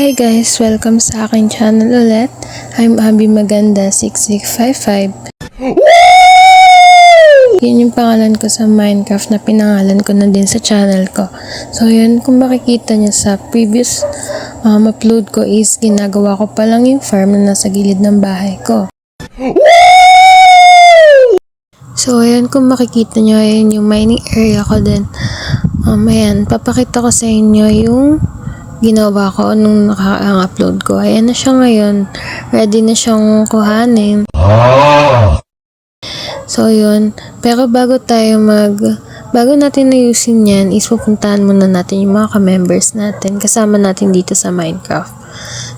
Hi guys! Welcome sa aking channel ulit. I'm Abby Maganda 6655. Yun yung pangalan ko sa Minecraft na pinangalan ko na din sa channel ko. So yun, kung makikita nyo sa previous upload ko is ginagawa ko pa lang yung farm na nasa gilid ng bahay ko. So ayan, kung makikita nyo, ayan yung mining area ko din. Ayan, papakita ko sa inyo yung ginawa ko nung naka-upload ko. Ayan na siya ngayon. Ready na siyang kuhanin. So, yun. Pero bago natin ayusin yan, is pupuntahan muna natin yung mga ka-members natin. Kasama natin dito sa Minecraft.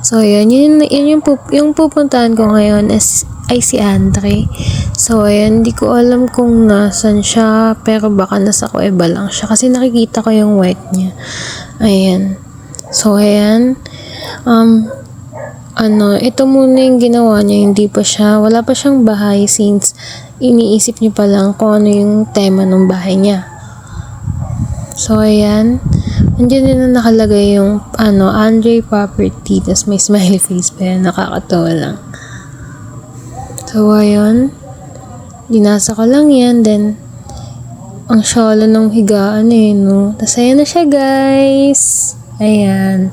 So, yun yung pupuntahan ko ngayon ay si Andre. So, ayan. Hindi ko alam kung nasan siya. Pero baka nasa kuweba lang siya. Kasi nakikita ko yung white niya. Ayan. So, ayan. Ito muna yung ginawa niya. Wala pa siyang bahay since iniisip niya pa lang kung ano yung tema ng bahay niya. So, ayan. Andiyan din na nakalagay yung, Andre Property. Tapos may smiley face pa yan. Nakakatawa lang. So, ayun. Dinasa ko lang yan. Then, ang shala ng higaan no. Tapos, ayan na siya, guys. Ayan.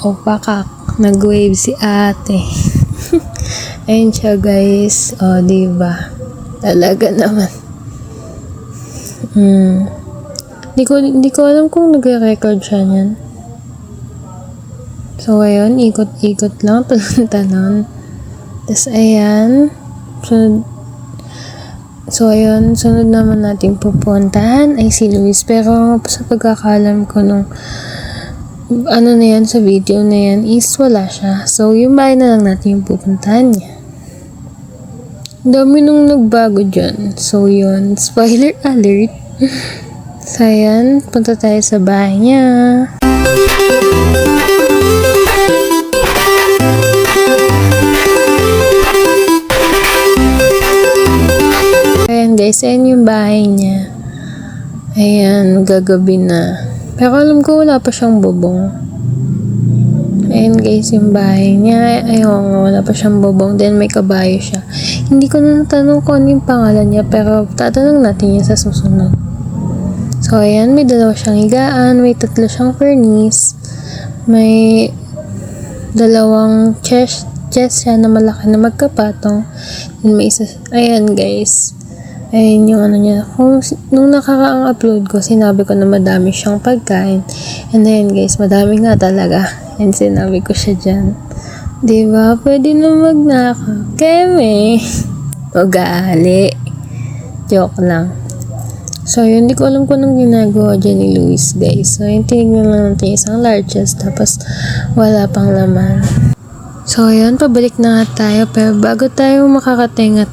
Pakak. Nag-wave si ate. Ayan siya, guys. O, diba? Talaga naman. Hindi ko alam kung nagre-record siya niyan. So, ayun. Ikot-ikot lang. Talon-talon. Tapos, ayan. So, ayun, sunod naman natin pupuntahan ay si Luis. Pero sa pagkakalam ko nung na yan sa video na yan is wala siya. So, yung bahay na lang natin yung pupuntahan niya. Dami nung nagbago dyan. So, yun. Spoiler alert. So, ayan. Punta tayo sa bahay niya. Guys, ayan yung bahay niya. Ayan, gagabi na. Pero alam ko wala pa siyang bubong. Ayan guys, yung bahay niya. Ayun, wala pa siyang bubong. Then may kabayo siya. Hindi ko na natanong kung ano yung pangalan niya. Pero tatanong natin yan sa susunod. So ayan, may dalawa siyang higaan. May tatlo siyang furnace. May dalawang chest siya na malaki na magkapatong. Then may isa. Ayan guys. Ayun yung niya. Nung nakakaang upload ko, sinabi ko na madami siyang pagkain. And then guys, madami nga talaga. And sinabi ko siya dyan. Diba? Pwede na magnakaw. Keme. Ugali. Joke lang. So, yun. Hindi ko alam kung anong ginagawa dyan ni Luis, guys. So, yun. Tinignan lang natin isang largest. Tapos, wala pang laman. So, ayan, pabalik na nga tayo. Pero bago tayo makakating at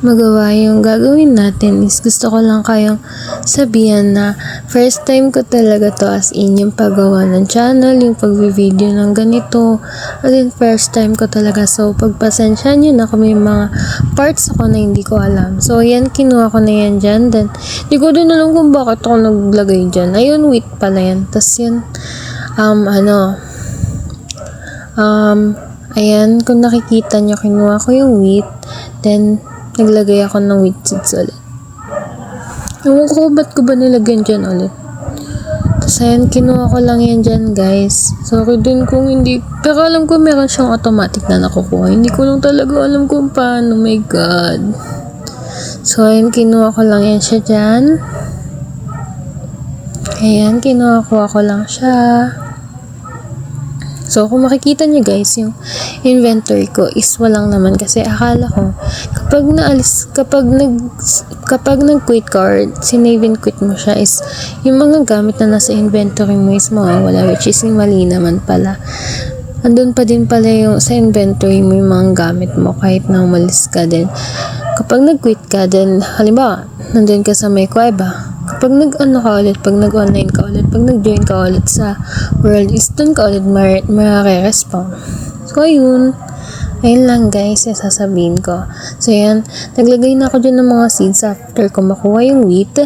magawa yung gagawin natin is gusto ko lang kayong sabihan na first time ko talaga to as in yung paggawa ng channel, yung pag-video ng ganito. As in, first time ko talaga. So, pagpasensya nyo na kung may mga parts ako na hindi ko alam. So, ayan, kinuha ko na yan dyan. Then, di ko din alam kung bakit ako naglagay dyan. Ayun, wheat pala yan. Tapos yun, ayan, kung nakikita nyo, kinuha ko yung wheat. Then, naglagay ako ng wheat seeds ulit. Ewan ko, ba't ko ba nilagyan dyan ulit? Tapos, ayan, kinuha ko lang yan dyan, guys. Sorry din kung hindi. Pero alam ko meron siyang automatic na nakukuha. Hindi ko lang talaga alam kung paano. My God. So, ayan, kinuha ko lang yan siya dyan. Ayan, kinuha ko lang siya. So, kung makikita nyo guys, yung inventory ko is walang naman kasi akala ko kapag nag-quit ka or sinave and quit mo siya is yung mga gamit na nasa inventory mo is mawawala, which is mali naman pala. Andun pa din pala yung sa inventory mo yung mga gamit mo kahit na umalis ka din. Kapag nag-quit ka din, halimbawa, nandun ka sa may kuweba. Kapag pag nag-online ka ulit, pag nag-join ka ulit sa world, is dun ka ulit ma-respawn. So, ayun. Ayun lang guys, yung sasabihin ko. So, yan. Naglagay na ako dyan ng mga seeds after ko makuha yung wheat.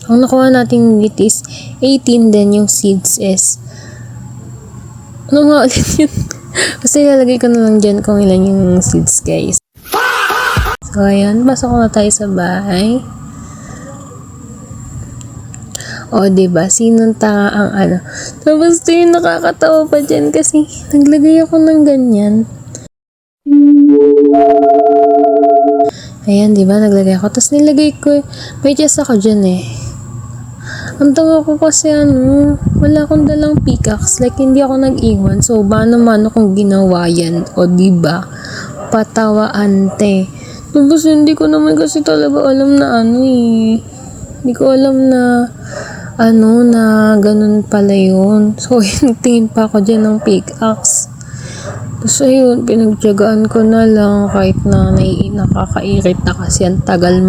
Ang nakuha nating wheat is 18, then yung seeds is ano nga ulit yun? Basta ilalagay ko na lang dyan kung ilan yung seeds, guys. So, ayan. Pasok na tayo sa bahay. O, diba? Sinong tanga ang ano. Tapos, yung nakakatawa pa dyan kasi naglagay ako ng ganyan. Ayan, diba? Naglagay ako. Tapos, nilagay ko, may chest ako dyan eh. Ang tanga ko kasi wala akong dalang pickaxe. Like, hindi ako nag-iwan. So, paano kung ginawa yan? O, diba? Patawa, ante. Tapos, hindi ko naman kasi talaga alam na Hindi ko alam na na ganun pala yun. So, tingin pa ako dyan ng pickaxe. Tapos, ayun, pinagtyagaan ko na lang kahit na nakakairit na kasi ang tagal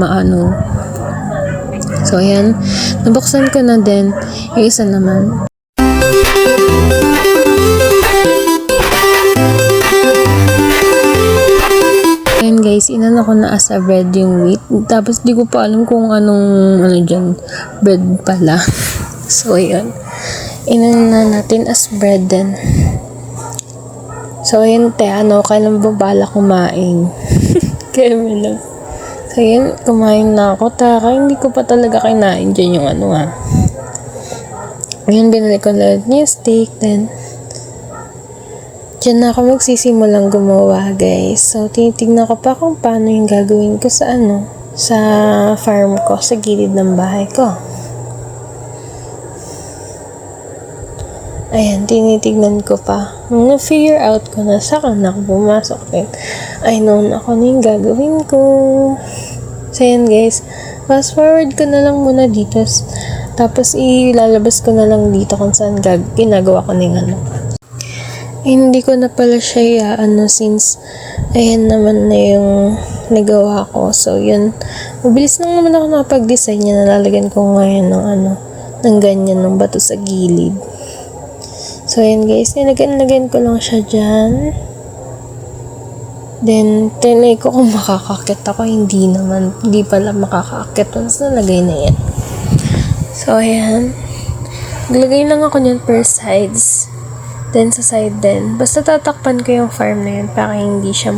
So, ayan. Nabuksan ko na din. Yung isa naman. Ayan guys, inano ko na as a bread yung wheat. Tapos, di ko pa alam kung anong, dyan, bread pala. So, ayan. Inano na natin as bread din. So, ayan, kailan ba bala kumain? Kaya mo lang. So, yun, kumain na ako. Hindi ko pa talaga kinain dyan yung Ngayon, binalik ko na yung steak. Then, dyan na ako magsisimulang gumawa, guys. So, tinitignan ko pa kung paano yung gagawin ko sa sa farm ko, sa gilid ng bahay ko. Ayan, tinitignan ko pa. Nung na-figure out ko na, saka na ako pumasok din. I know na ako na yung gagawin ko. So, ayan guys. Fast forward ko na lang muna dito. Tapos, ilalabas ko na lang dito kung saan ginagawa ko ng hindi ko na pala siya since ayan naman na yung nagawa ko. So, yun. Mabilis lang naman ako nakapag-design niya. Nalalagyan ko ngayon ng ganyan, ng bato sa gilid. So, ayan guys. Nilagyan ko lang siya dyan. Then, tinay ko kung makakakit ako. Hindi pala makakakit once nalagay na yan. So, ayan. Naglagay lang ako niyan per sides. Then, sa side din. Basta tatakpan ko yung farm na yun para hindi siya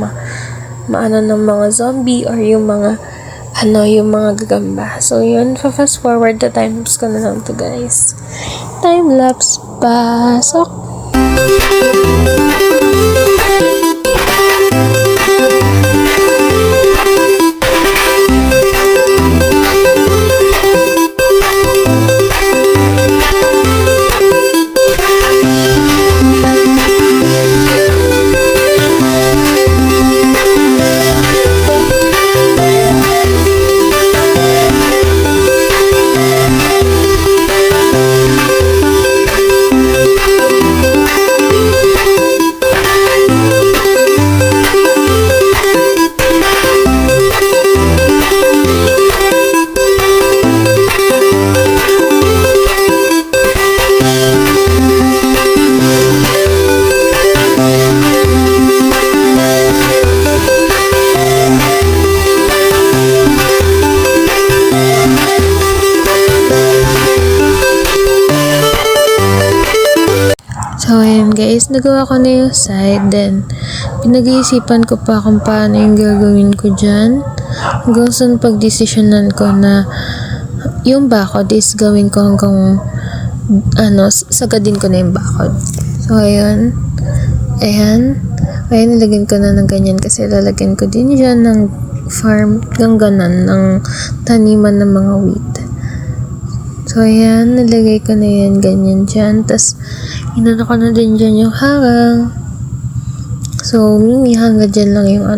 maano ng mga zombie or yung mga yung mga gagamba. So, yun. Fast forward the times ko na lang to guys. Time lapse. Pasok. So, ayan guys, nagawa ko na yung side. Then, pinag-iisipan ko pa kung paano yung gagawin ko dyan. Hanggang saan pag-desisyonan ko na yung bakod is gawin ko hanggang sagadin ko na yung bakod. So, ayan. Ayan, nilagyan ko na ng ganyan kasi lalagyan ko din dyan ng farm, gangganan ng taniman ng mga wheat. So, ayan, nilagay ko na yan, ganyan dyan. Tapos, inano ko na din dyan yung harang. So, hanggang dyan lang yung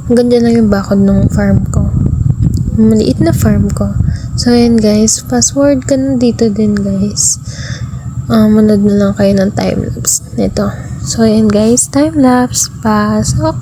hanggang dyan lang yung bakod ng farm ko. Maliit na farm ko. So, ayan guys, fast forward ka na dito din guys. Manood na lang kayo ng time-lapse nito. So, ayan guys, time-lapse, pasok!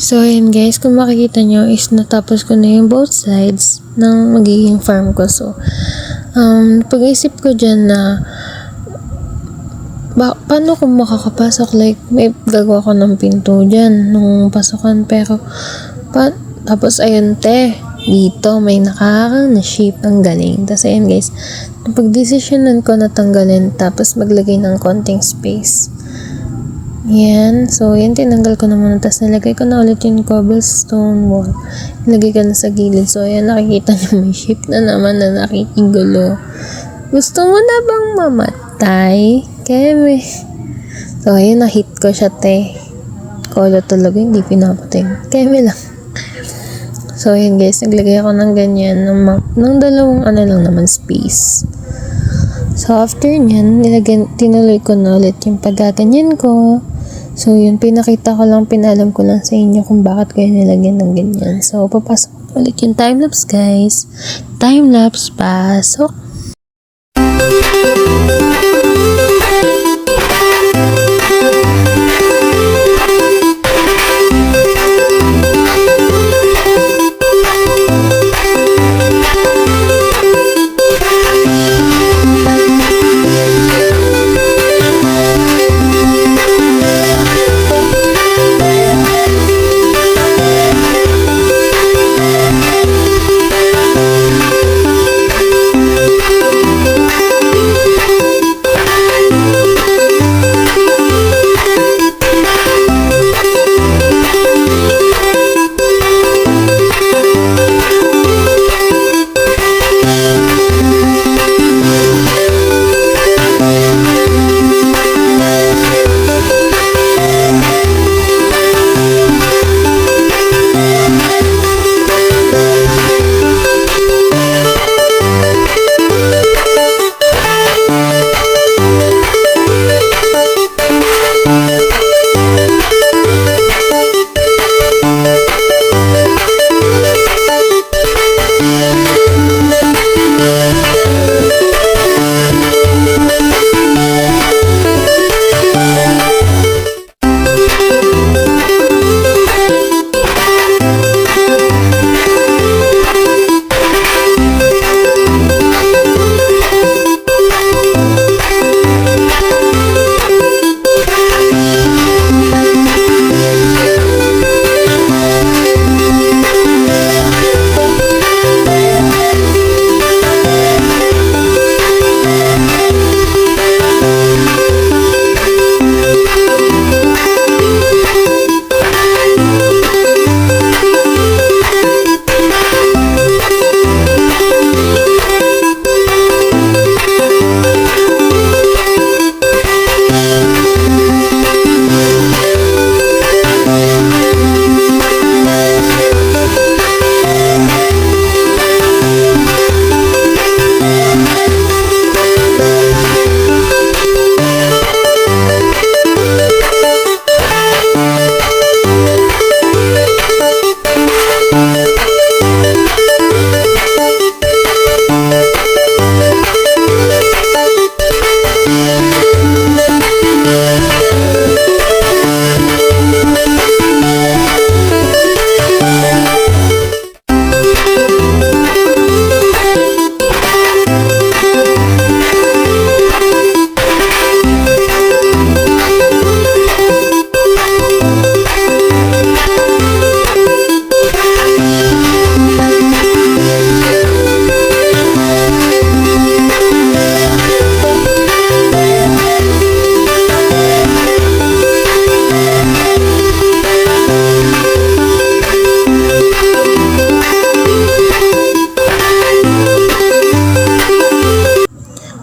So, ayan guys, kung makikita nyo is natapos ko na yung both sides ng magiging farm ko. So, pag-isip ko dyan na paano kung makakapasok, like may gagawa ko ng pinto dyan nung pasukan, pero tapos ayun dito may nakakang na shape, ang galing. Tapos ayan guys, pag-desisyonan ko na tanggalin tapos maglagay ng konting space. Yan. So, yan, tinanggal ko na muna. Tapos, nalagay ko na ulit yung cobblestone wall. Nilagay ko na sa gilid. So, ayan, nakikita nyo may shape na naman na nakikigulo. Gusto mo na bang mamatay? Keme. So, ayan, na-hit ko siya, Kolo talaga, hindi pinapatay. Keme lang. So, ayan guys, naglagay ako ng ganyan. Ng dalawang lang naman space. So, after nyan, tinuloy ko na ulit yung paggaganyan ko. So, yun, pinakita ko lang, pinalam ko lang sa inyo kung bakit ko yung nilagyan ng ganyan. So, papasok ulit yung time-lapse, guys. Time-lapse, pasok.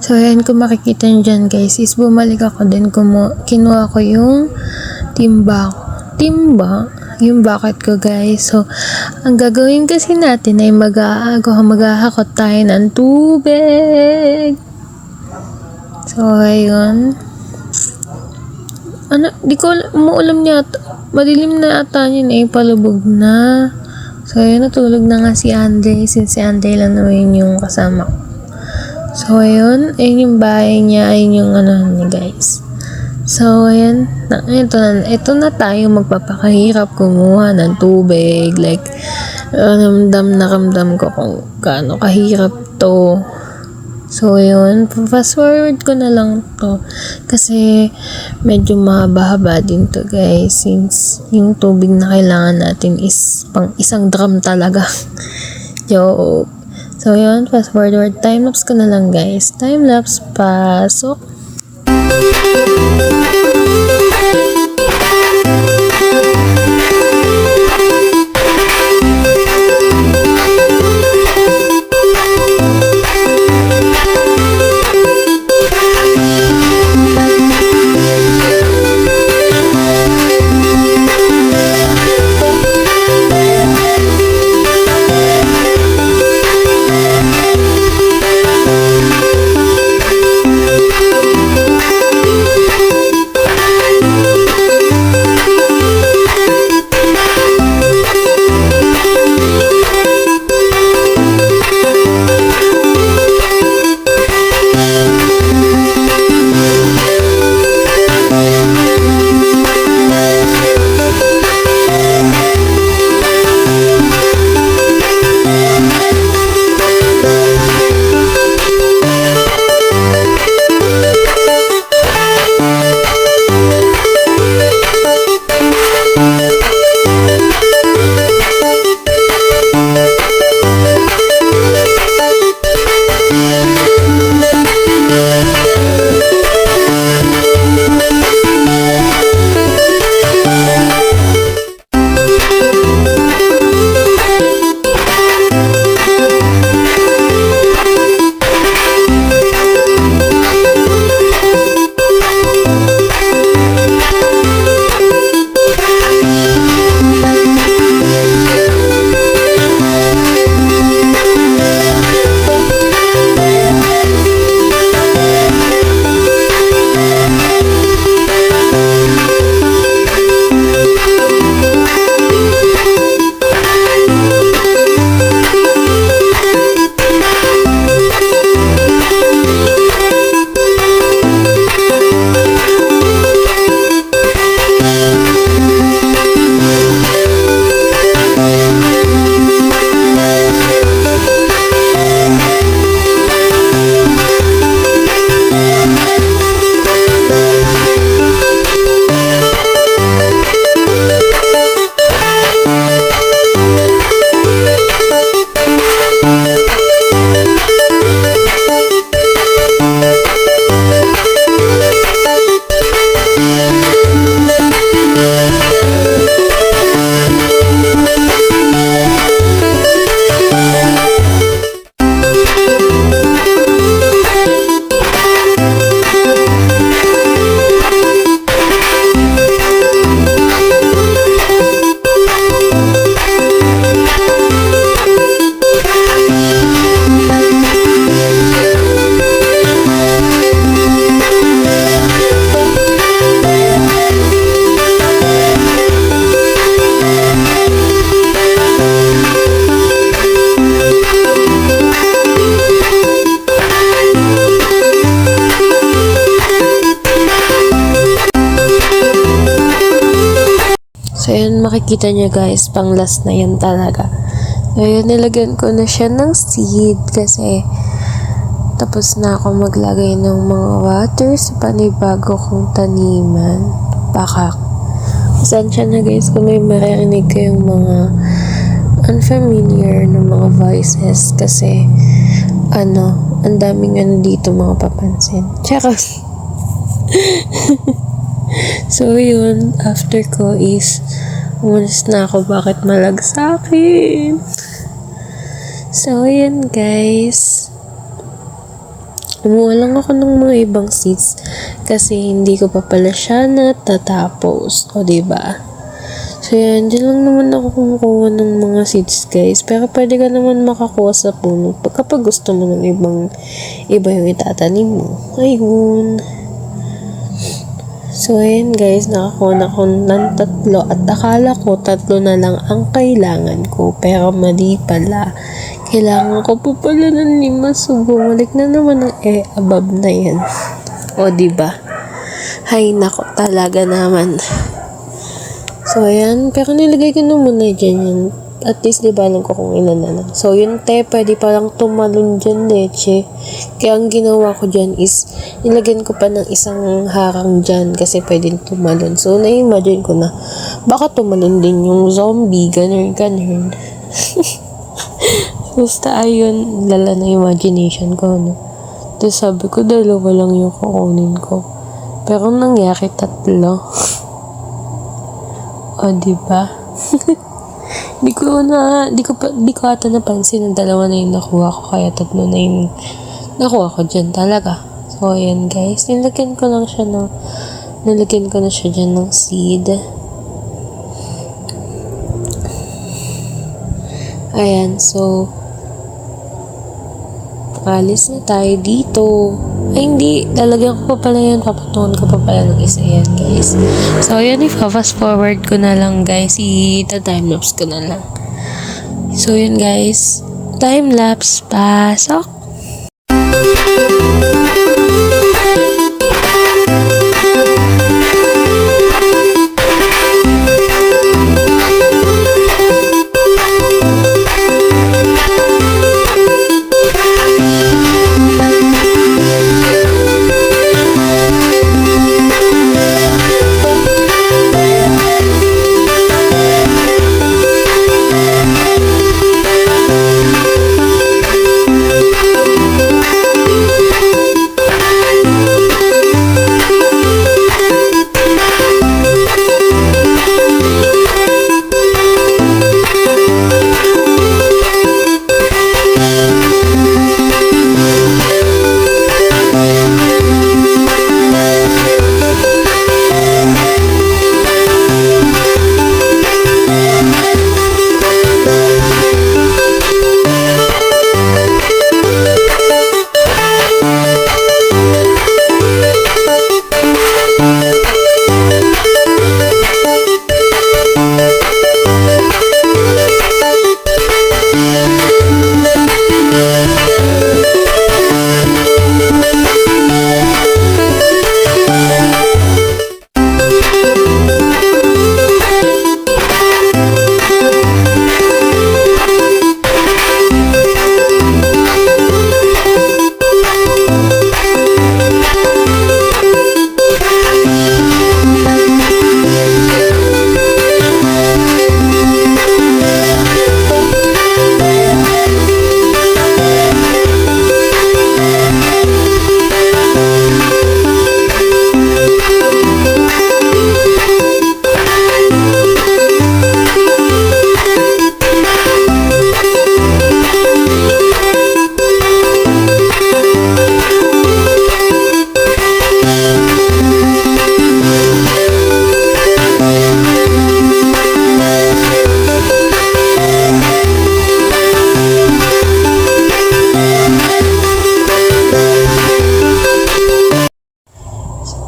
So, ayan, kung makikita nyo dyan, guys, is bumalik ako din, kinuha ko yung timba, yung bucket ko, guys. So, ang gagawin kasi natin ay maghahakot tayo ng tubig. So, ayun. Di ko umuulam niya. Madilim na ata yun palubog na. So, ayun, natulog na nga si Andre, since si Andre lang naman yung kasama ko. So, ayun yung bahay niya, ayun yung niya, guys. So, ayan, ito na tayo magpapakahirap kumuha ng tubig. Like, ramdam ko kung gaano kahirap to. So, yun, fast forward ko na lang to. Kasi, medyo mahaba-haba din to, guys. Since, yung tubig na kailangan natin is pang isang drum talaga. Joke. So, yun, fast forward. Time-lapse ko na lang, guys. Time-lapse, pasok. So, yun, makikita nyo guys, pang last na yan talaga. So, yun, nilagyan ko na siya ng seed kasi tapos na ako maglagay ng mga water sa panibago kong taniman. Baka, pasensya na guys kung may maririnig kayong mga unfamiliar na mga voices kasi, ang daming dito mga papansin. Charot! So, yun, after ko is, umalis na ako bakit malag sa akin. So, yun guys. Kumuha lang ako ng mga ibang seeds kasi hindi ko pa pala siya natatapos. O, diba? So, yan. Diyan lang naman ako kumukuha ng mga seeds, guys. Pero pwede ka naman makakuha sa puno kapag gusto mo ng iba yung itatanim mo. Ayun. So, ayan guys, nakakuha na ako ng 3 at akala ko 3 na lang ang kailangan ko. Pero mali pala. Kailangan ko pa pala ng 5. So, bumalik na naman ang above na yan. O, diba? Hay nako talaga naman. So, ayan. Pero nilagay ko na muna dyan yun. At least, di ba, alam ko kung ilan na lang. So, yun, pwede palang tumalon dyan, leche. Kaya, ang ginawa ko dyan is, nilagyan ko pa ng isang harang dyan kasi pwede tumalon. So, na-imagine ko na, baka tumalon din yung zombie, ganun. Basta, ayun, lala na imagination ko, no. Tapos, sabi ko, dalawa lang yung kukunin ko. Pero, nangyari 3. O, diba? Di ko ata napansin na 2 na yung nakuha ko, kaya 3 na yung nakuha ko dyan talaga. So, ayan guys, nilagyan ko na siya dyan ng seed. Ayan, so, alis na tayo dito. Ay, hindi. Lalagyan ko pa pala yan. Papatungan ko pa pala ng isa yan, guys. So, yun. Fast forward ko na lang, guys. Ita-timelapse ko na lang. So, yun, guys. Timelapse. Pasok.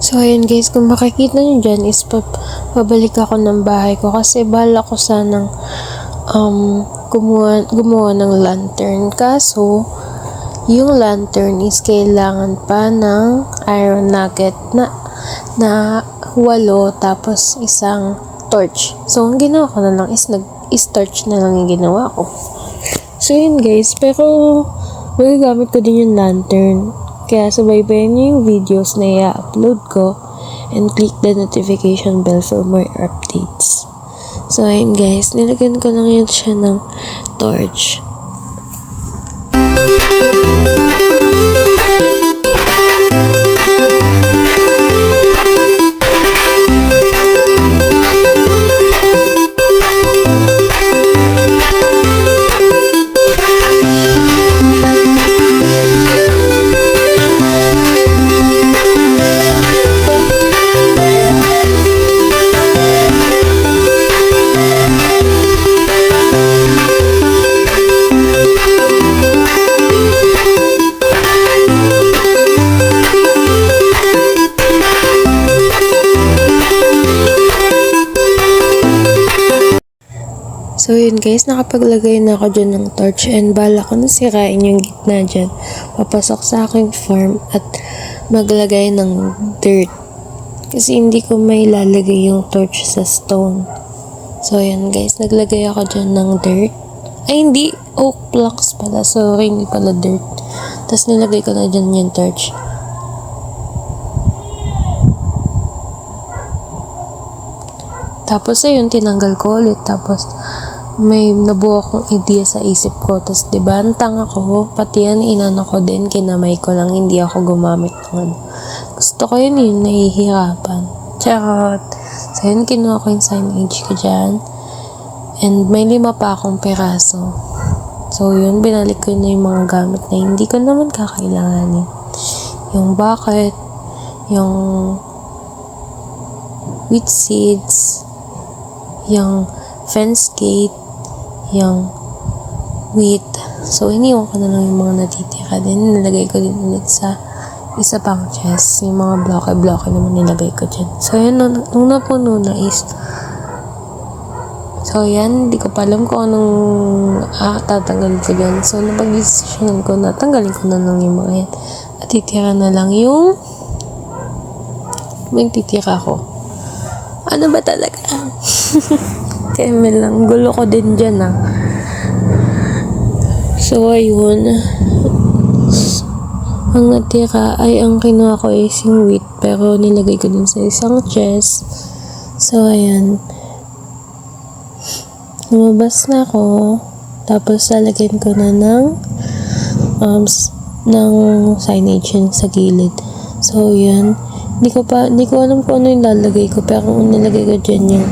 So, ayun guys, kung makikita nyo dyan is pabalik ako ng bahay ko kasi bala ko sanang gumawa ng lantern. Kaso, yung lantern is kailangan pa ng iron nugget na 8 tapos isang torch. So, ang ginawa ko na lang is torch na lang yung ginawa ko. So, yun guys, pero magagamit ko din yung lantern. Kaya subaybayan niyo yung videos na i-upload ko and click the notification bell for more updates. So, ayun guys, nilagyan ko lang yun siya ng torch. So, yun guys, nakapaglagay na ako dyan ng torch and bala ko na sirain yung gitna dyan. Papasok sa aking farm at maglagay ng dirt Kasi hindi ko may lalagay yung torch sa stone. So, ayan guys. Naglagay ako dyan ng dirt. Ay, hindi. Oak blocks pala. Sorry, hindi pala dirt. Tapos nilagay ko na dyan yung torch. Tapos, ayun, tinanggal ko ulit. Tapos, may nabuo akong idea sa isip ko. Tapos, diba, ang tanga ko, pati yan, inano ko din, kinamay ko lang, hindi ako gumamit ng ano. Gusto ko yun, nahihirapan. Charot. So, yun, kinuha ko yung signage ko dyan. And, may 5 pa akong peraso. So, yun, binalik ko na yung mga gamit na hindi ko naman kakailanganin. Yung bucket, yung wheat seeds, yung fence gate, yung wheat. So, iniwan ko na lang yung mga natitira din. Nilagay ko din ulit sa isa pang chest. Yung mga bloke-bloke naman nilagay ko dyan. So, yun, nung napuno na is so, yan, hindi ko pa alam kung anong tatanggalin ko dyan. So, napag-decisionan ko na tanggalin ko na lang yung mga yan. At titira na lang yung titira ko. Ano ba talaga? Kemel lang. Gulo ko din dyan, So, ayun. Ang natira ay ang kinuha ko is yung wheat. Pero nilagay ko din sa isang chest. So, ayan. Lumabas na ako. Tapos, lalagyan ko na ng signage yun sa gilid. So, yun. Hindi ko alam kung ano yung lalagay ko. Pero kung nilagay ko dyan yung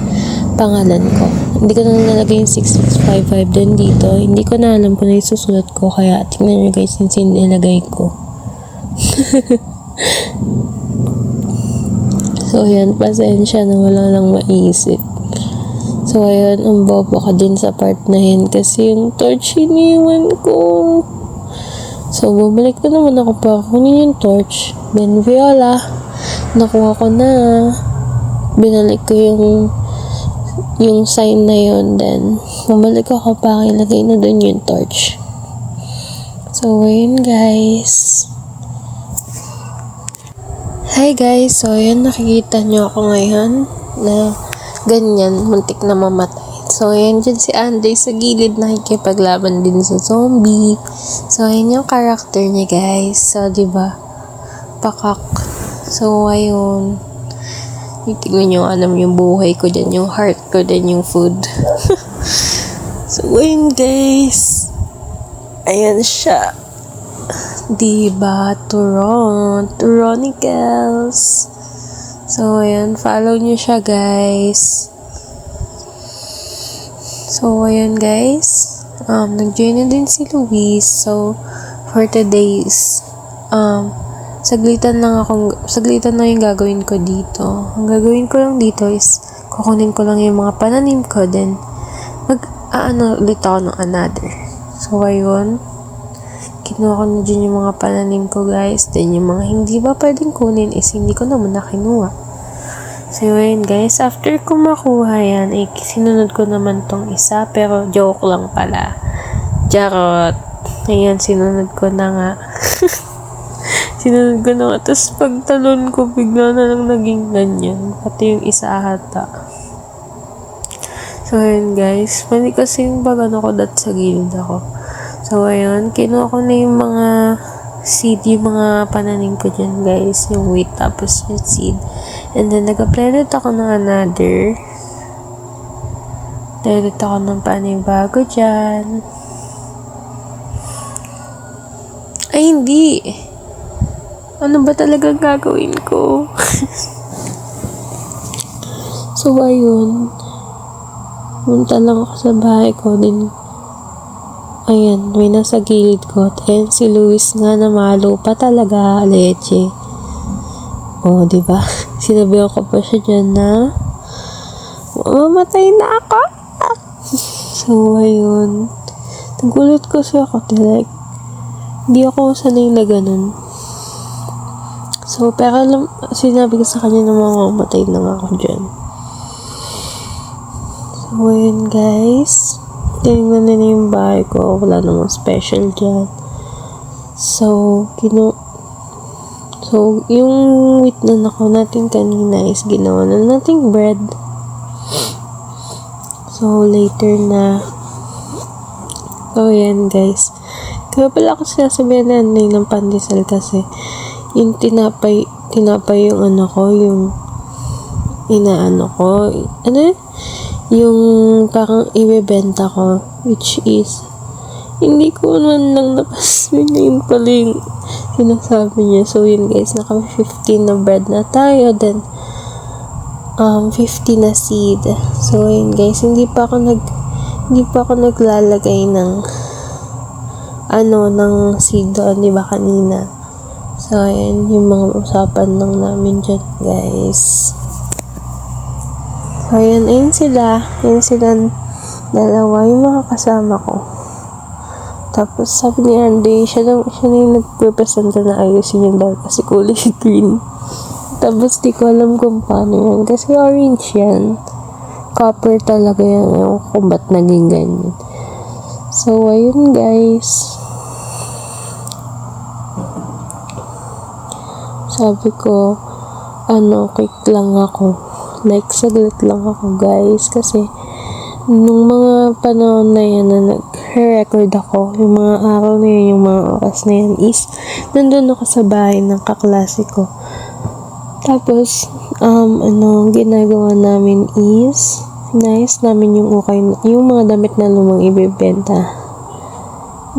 pangalan ko. Hindi ko na nalagay yung 6655 din dito. Hindi ko na alam kung ano yung susulat ko. Kaya, tingnan nyo guys yung nilagay ko. So, yan. Pasensya na wala lang maisip. So, ayun, ang bobo ka din sa part na yun kasi yung torch iniwan ko. So, bumalik na naman ako pa kunin yung torch. Then, Viola, nakuha ko na. Binalik ko yung sign na yun. Then, bumalik ako pa ilagay na dun yung torch. So, ayun guys. Hi guys. So, ayun, nakikita nyo ako ngayon na ganyan, muntik na mamatay. So, ayan dyan si Andy sa gilid, nakikipaglaban din sa zombie. So, ayan yung character niya, guys. So, diba? Pakak. So, ayun. Tingnan nyo, alam yung buhay ko dyan, yung heart ko dyan, yung food. So, ayun, guys. Ayan siya. Diba? Turonicals. So, ayan. Follow nyo siya, guys. So, ayan, guys. Nag-join na din si Luis. So, for today's, saglitan lang yung gagawin ko dito. Ang gagawin ko lang dito is, kukunin ko lang yung mga pananim ko, then, ulit ako ng another. So, ayun. Kinuha ko na dyan yung mga pananim ko, guys. Then, yung mga hindi ba pwedeng kunin is hindi ko naman nakinuha. So, yun guys, after ko makuha yan, sinunod ko naman tong isa, pero joke lang pala. Charot. Ayan, sinunod ko na nga. Sinunod ko na nga. Tapos, pagtalon ko, bigla na lang naging ganyan. Pati yung isa ata. So, yun guys. Mali kasi yung bagano ko sa gilid ako. So, ayun. Kinuha ko na yung mga seed, yung mga pananim ko dyan, guys. Yung wheat, tapos yung seed. And then, nag-apply ako ng another. Nag-apply ako ng panibago dyan. Ay, hindi. Ano ba talagang gagawin ko? So, ayun. Punta lang ako sa bahay ko. Din, ayan, may nasa gilid ko. Ayan, si Luis nga na malo pa talaga, leche. Oh, diba? Sinabihan ko pa siya dyan na mamatay na ako. So, ayun. Nagulat kasi ako. Like, hindi ako sanay na ganun. So, pero sinabi ko sa kanya na mamamatay na nga ako dyan. So, ayun guys. Tingnan nila yung bahay ko. Wala namang special dyan. So, So, yung wheat na nako natin kanina is ginawa na nating bread. So, later na. So, yan guys. Kaya pala ako sinasabihan na ng pandesal kasi yung tinapay yung ano ko, yung inaano ko, ano yung parang ibebenta ko, which is hindi ko man lang yun pala yung sinasabi niya. So yun guys, naka 15 na bread na tayo, then 50 na seed. So yun guys, hindi pa ako naglalagay ng ng seed doon, di ba kanina. So ayan yung mga usapan lang namin dyan guys. So ayun sila dalawa yung mga kasama ko. Tapos sabi ni Andy, siya na yung nagprepresenta na ayusin yung dahil kasi kulay green. Tapos di ko alam kung paano yan. Kasi orange yan. Copper talaga yan. Ewan ko kung ba't naging ganyan. So, ayun guys. Sabi ko, quick lang ako. Like, saglit lang ako guys. Kasi, nung mga panahon na yan na nag-record ako, yung mga araw na yun, yung mga oras na yan is, nandun ako sa bahay ng kaklase ko. Tapos, ginagawa namin is, inayos namin yung mga damit na lumang ibebenta.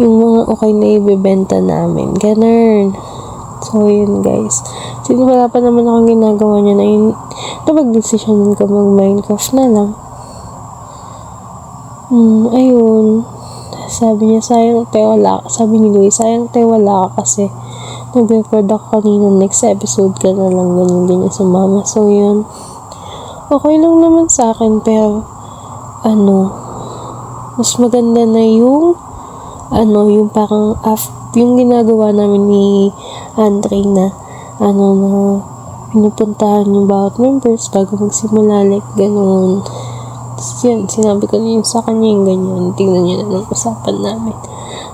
Yung mga okay na ibebenta namin. Ganun. So, yun guys. Sino wala pa naman akong ginagawa niya na yun, napag-desisyonan ko mag-Minecraft na lang. Ayun. Sabi niya, sabi ni Louie, sayang tayo wala ka kasi nag-record ako kanina, next episode ka na lang, ganyan sumama. So, yun. Okay lang naman sa akin, pero, mas maganda na yung, yung parang, yung ginagawa namin ni Andre na, na, pinupuntahan yung bawat members bago magsimula, like, ganun. Tapos, yun, sinabi ko na yun sa kanya yung ganyan. Tingnan niyo na ng usapan namin.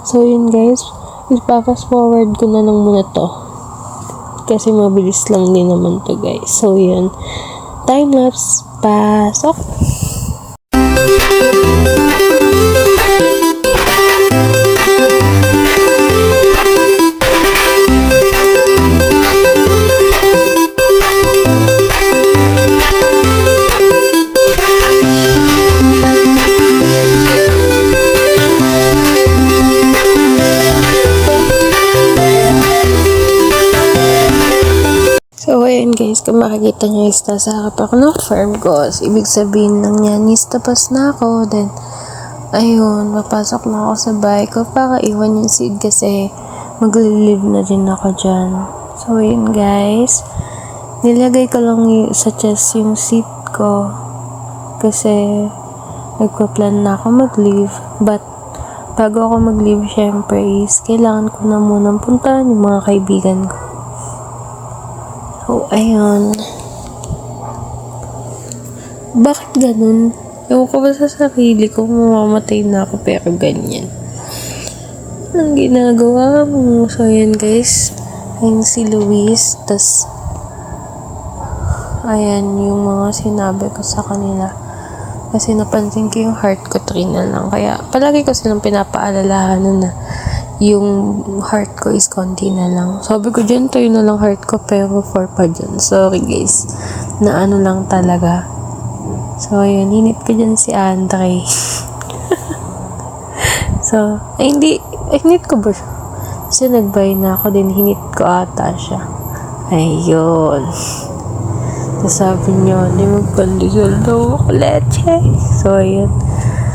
So, yun guys, ipa-fast forward ko na lang muna to kasi mabilis lang din naman to guys. So yun, time lapse, pasok. So, ayan guys, kung makikita nyo is nasa harap ako ng farm ko. So, ibig sabihin lang yan is tapos na ako. Then, ayun, mapasok na ako sa bahay ko para iwan yung seed kasi mag-live na din ako dyan. So, ayun guys, nilagay ko lang sa chest yung seed ko kasi nagpa-plan na ako mag-leave. But, bago ako mag-leave, syempre is kailangan ko na munang puntahan yung mga kaibigan ko. So, ayun. Bakit ganun? Ewan ko ba sa sarili ko, mamamatay na ako pero ganyan. Anong ginagawa mo? So, ayan guys. Ayun si Luis. Tas, ayan yung mga sinabi ko sa kanila. Kasi napansin ko yung heart ko 3 na lang. Kaya, palagi ko silang pinapaalalahanan na yung heart ko is konti na lang. Sabi ko dyan, 3 na lang heart ko, pero 4 pa dyan. Sorry guys, na lang talaga. So, ayun, hinit ko dyan si Andre. So, hinit ko ba siya? Kasi nagbay na ako din, hinit ko ata siya. Ayun. So, sabi niyo, di magpandisol daw ako, leche. So, ayun.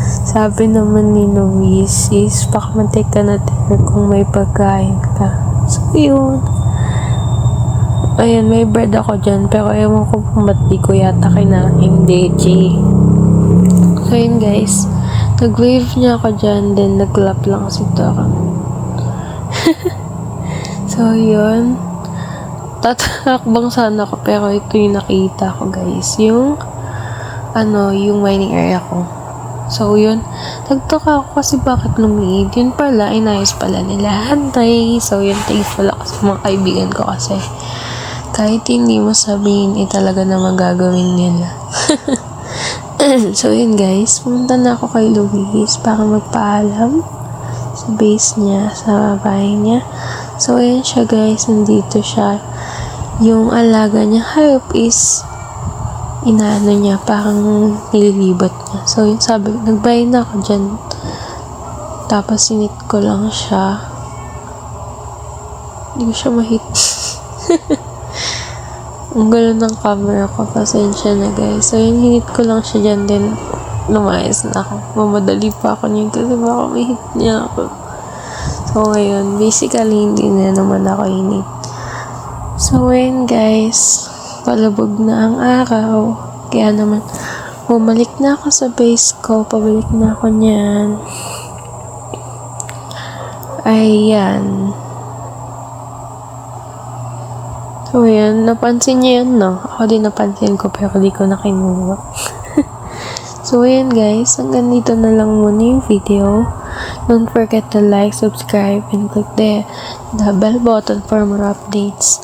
Sabi naman ni Luis is pakamantay ka na kung may pagkain ka. So, yun. Ayan, may bread ako dyan. Pero ewan ko kung ba't di ko yata kinain. Deji. So, yun guys. Nag-wave niya ako dyan. Then, nag-clap lang si Dora. So, yun. Tatakbang sana ako. Pero ito yung nakita ko guys. Yung yung mining area ko. So, yun. Nagtaka ako kasi bakit lumiid. Yun pala, inayos pala nila. Hantay. So, yun. Thankful ako sa mga kaibigan ko kasi kahit hindi mo sabihin, talaga naman gagawin nila. So, yun guys, pumunta na ako kay Luis para magpaalam sa base niya, sa bahay niya. So, ayan siya guys, nandito siya. Yung alaga niya, hayop is inaano niya, parang nililibat niya. So, yun sabi, nagbayad na ako dyan. Tapos, sinit ko lang siya. Hindi ko siya mahit. Ang gulo ng camera ko, pasensya na guys. So, yun, hinit ko lang siya dyan din. Lumayas na ako. Mamadali pa ako niyan kasi baka may hit niya ako. So, ngayon, basically, hindi na naman ako hinit. So, ngayon guys, palubog na ang araw. Kaya naman, bumalik na ako sa base ko. Pabalik na ako niyan. Ayan. So, yan. Napansin niyo yan, no? Ako din napansin ko, pero di ko na kinuha. So, ayan guys. Hanggang dito na lang muna yung video. Don't forget to like, subscribe, and click the bell button for more updates.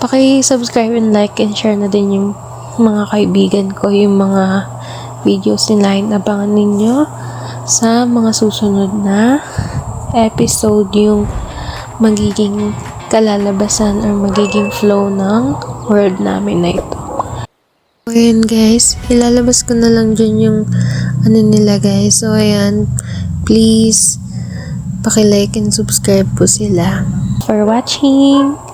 Paki-subscribe and like and share na din yung mga kaibigan ko, yung mga videos nila. Abangan ninyo sa mga susunod na episode yung magiging kalalabasan or magiging flow ng word namin na ito. So, ayan guys, ilalabas ko na lang dyan yung ano nila guys. So, ayan, please, paki-like and subscribe po sila. For watching!